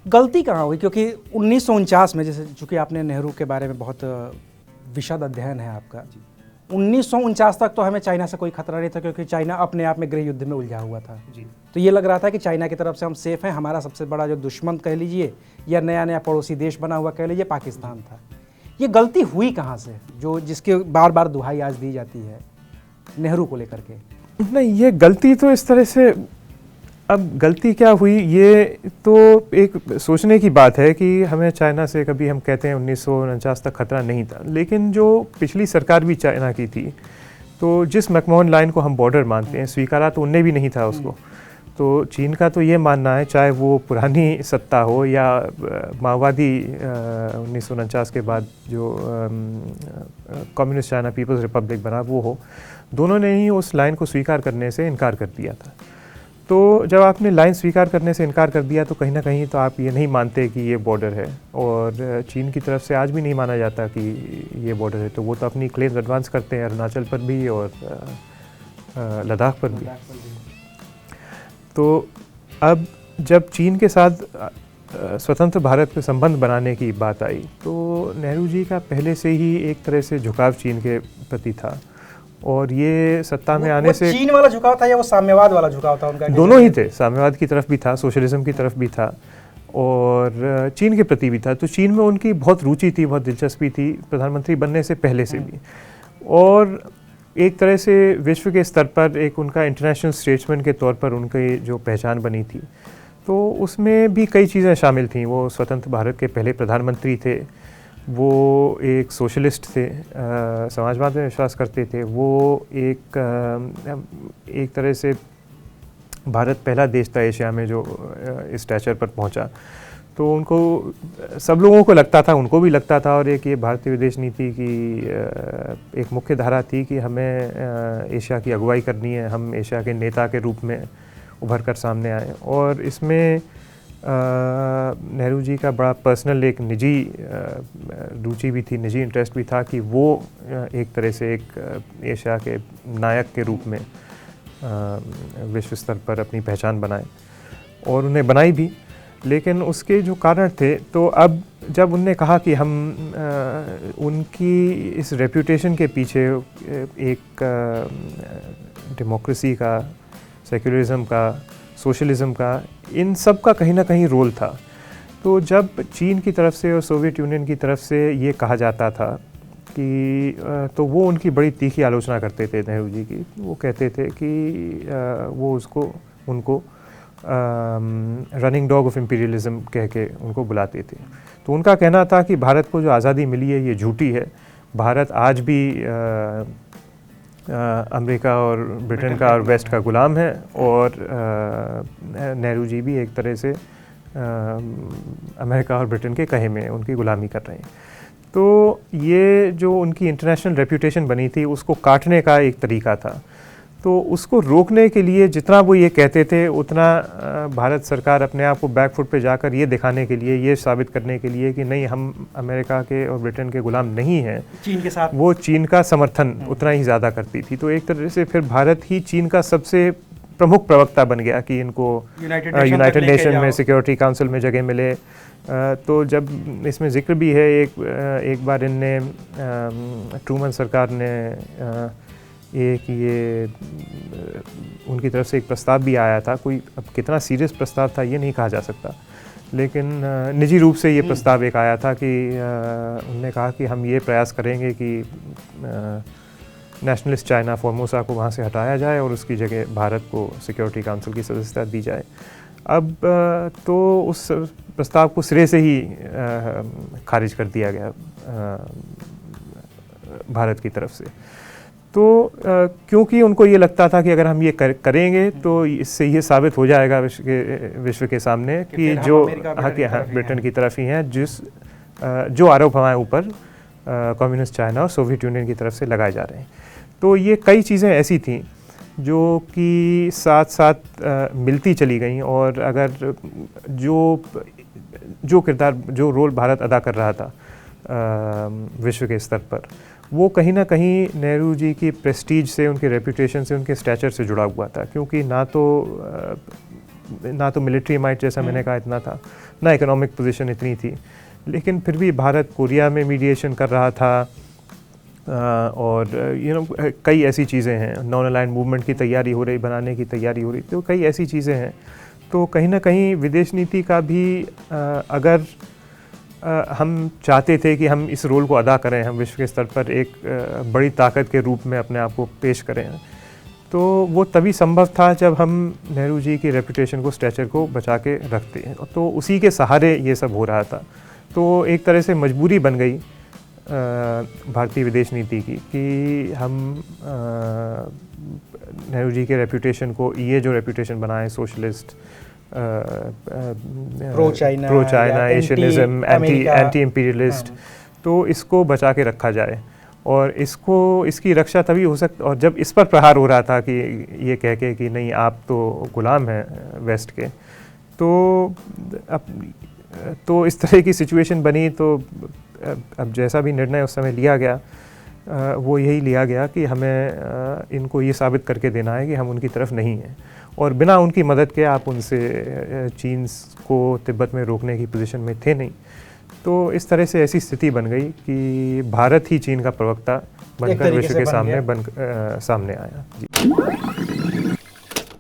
गलती कहाँ हुई? क्योंकि 1949 में, जैसे चूँकि आपने नेहरू के बारे में बहुत विशद अध्ययन है आपका, 1949 तक तो हमें चाइना से कोई खतरा नहीं था, क्योंकि चाइना अपने आप में गृह युद्ध में उलझा हुआ था जी। तो ये लग रहा था कि चाइना की तरफ से हम सेफ हैं। हमारा सबसे बड़ा जो दुश्मन कह लीजिए या नया नया पड़ोसी देश बना हुआ कह लीजिए, पाकिस्तान था। ये गलती हुई कहाँ से, जो जिसके बार बार दुहाई आज दी जाती है नेहरू को लेकर के? नहीं, ये गलती तो इस तरह से, अब गलती क्या हुई ये तो एक सोचने की बात है कि हमें चाइना से, कभी हम कहते हैं 1949 तक खतरा नहीं था, लेकिन जो पिछली सरकार भी चाइना की थी, तो जिस मैकमोहन लाइन को हम बॉर्डर मानते हैं, स्वीकारा तो उनने भी नहीं था उसको। तो चीन का तो ये मानना है, चाहे वो पुरानी सत्ता हो या माओवादी 1949 के बाद जो कम्युनिस्ट चाइना पीपल्स रिपब्लिक बना वो हो, दोनों ने ही उस लाइन को स्वीकार करने से इनकार कर दिया था। तो जब आपने लाइन स्वीकार करने से इनकार कर दिया तो कहीं ना कहीं तो आप ये नहीं मानते कि ये बॉर्डर है, और चीन की तरफ से आज भी नहीं माना जाता कि ये बॉर्डर है। तो वो तो अपनी क्लेम्स एडवांस करते हैं अरुणाचल पर भी और लद्दाख पर भी। तो अब जब चीन के साथ स्वतंत्र भारत के संबंध बनाने की बात आई, तो नेहरू जी का पहले से ही एक तरह से झुकाव चीन के प्रति था, और ये सत्ता में आने से चीन वाला झुकाव था या वो साम्यवाद वाला झुकाव था उनका? दोनों ही थे, साम्यवाद की तरफ भी था, सोशलिज्म की तरफ भी था, और चीन के प्रति भी था। तो चीन में उनकी बहुत रुचि थी, बहुत दिलचस्पी थी, प्रधानमंत्री बनने से पहले से भी। और एक तरह से विश्व के स्तर पर एक उनका इंटरनेशनल स्टेट्समैन के तौर पर उनकी जो पहचान बनी थी, तो उसमें भी कई चीज़ें शामिल थीं। वो स्वतंत्र भारत के पहले प्रधानमंत्री थे, वो एक सोशलिस्ट थे, समाजवाद में विश्वास करते थे, वो एक तरह से भारत पहला देश था एशिया में जो इस स्टैचर पर पहुंचा। तो उनको, सब लोगों को लगता था, उनको भी लगता था, और एक ये भारतीय विदेश नीति की एक मुख्य धारा थी कि हमें एशिया की अगुवाई करनी है, हम एशिया के नेता के रूप में उभर कर सामने आए। और इसमें नेहरू जी का बड़ा पर्सनल एक निजी रुचि भी थी, निजी इंटरेस्ट भी था कि वो एक तरह से एक एशिया के नायक के रूप में विश्व स्तर पर अपनी पहचान बनाए, और उन्हें बनाई भी। लेकिन उसके जो कारण थे, तो अब जब उनने कहा कि हम उनकी इस रेप्यूटेशन के पीछे एक डेमोक्रेसी का, सेक्युलरिज्म का, सोशलिज्म का, इन सब का कहीं ना कहीं रोल था। तो जब चीन की तरफ से और सोवियत यूनियन की तरफ से ये कहा जाता था कि तो वो उनकी बड़ी तीखी आलोचना करते थे नेहरू जी की। वो कहते थे कि वो उनको रनिंग डॉग ऑफ इम्पीरियलिज्म कह के उनको बुलाते थे। तो उनका कहना था कि भारत को जो आज़ादी मिली है ये झूठी है, भारत आज भी अमेरिका और ब्रिटेन का और वेस्ट का गुलाम है, और नेहरू जी भी एक तरह से अमेरिका और ब्रिटेन के कहे में उनकी गुलामी कर रहे हैं। तो ये जो उनकी इंटरनेशनल रेप्यूटेशन बनी थी, उसको काटने का एक तरीका था। तो उसको रोकने के लिए जितना वो ये कहते थे, उतना भारत सरकार अपने आप को बैक फुट पे जाकर ये दिखाने के लिए, ये साबित करने के लिए कि नहीं, हम अमेरिका के और ब्रिटेन के गुलाम नहीं हैं, चीन के साथ वो चीन का समर्थन उतना ही ज़्यादा करती थी। तो एक तरह से फिर भारत ही चीन का सबसे प्रमुख प्रवक्ता बन गया कि इनको यूनाइटेड नेशन में, सिक्योरिटी काउंसिल में जगह मिले। तो जब इसमें जिक्र भी है, एक बार इनने ट्रूमन सरकार ने ये उनकी तरफ से एक प्रस्ताव भी आया था, कोई अब कितना सीरियस प्रस्ताव था ये नहीं कहा जा सकता, लेकिन निजी रूप से ये प्रस्ताव एक आया था कि उन्होंने कहा कि हम ये प्रयास करेंगे कि नेशनलिस्ट चाइना फॉर्मोसा को वहाँ से हटाया जाए और उसकी जगह भारत को सिक्योरिटी काउंसिल की सदस्यता दी जाए। अब तो उस प्रस्ताव को सिरे से ही खारिज कर दिया गया भारत की तरफ से। तो क्योंकि उनको ये लगता था कि अगर हम ये करेंगे तो इससे ये साबित हो जाएगा विश्व के सामने कि जो ब्रिटेन की तरफ ही हैं, जो आरोप हमारे ऊपर कम्युनिस्ट चाइना और सोवियत यूनियन की तरफ से लगाए जा रहे हैं। तो ये कई चीज़ें ऐसी थीं जो कि साथ साथ मिलती चली गईं, और अगर जो किरदार, जो रोल भारत अदा कर रहा था विश्व के स्तर पर, वो कहीं ना कहीं नेहरू जी की प्रेस्टीज से, उनके रेपुटेशन से, उनके स्टैचर से जुड़ा हुआ था। क्योंकि ना तो ना तो मिलिट्री माइट जैसा मैंने कहा इतना था, ना इकोनॉमिक पोजीशन इतनी थी, लेकिन फिर भी भारत कोरिया में मीडिएशन कर रहा था। और कई ऐसी चीज़ें हैं, नॉन अलाइंड मूवमेंट की तैयारी हो रही, बनाने की तैयारी हो रही, तो कई ऐसी चीज़ें हैं। तो कहीं ना कहीं विदेश नीति का भी अगर हम चाहते थे कि हम इस रोल को अदा करें, हम विश्व के स्तर पर एक बड़ी ताकत के रूप में अपने आप को पेश करें, तो वो तभी संभव था जब हम नेहरू जी की रेपुटेशन को, स्टैचर को बचा के रखते हैं। तो उसी के सहारे ये सब हो रहा था। तो एक तरह से मजबूरी बन गई भारतीय विदेश नीति की कि हम नेहरू जी के रेपुटेशन को, ये जो रेपुटेशन बनाए socialist, pro China, Asianism, anti imperialist, तो इसको बचा के रखा जाए। और इसकी रक्षा तभी हो सकती, और जब इस पर प्रहार हो रहा था कि ये कह के कि नहीं आप तो गुलाम हैं वेस्ट के, तो इस तरह की सिचुएशन बनी। तो अब जैसा भी निर्णय उस समय लिया गया, वो यही लिया गया कि हमें इनको ये साबित करके देना है कि हम उनकी तरफ नहीं हैं, और बिना उनकी मदद के आप उनसे चीन को तिब्बत में रोकने की पोजीशन में थे नहीं। तो इस तरह से ऐसी स्थिति बन गई कि भारत ही चीन का प्रवक्ता बनकर विश्व के सामने आया। जी।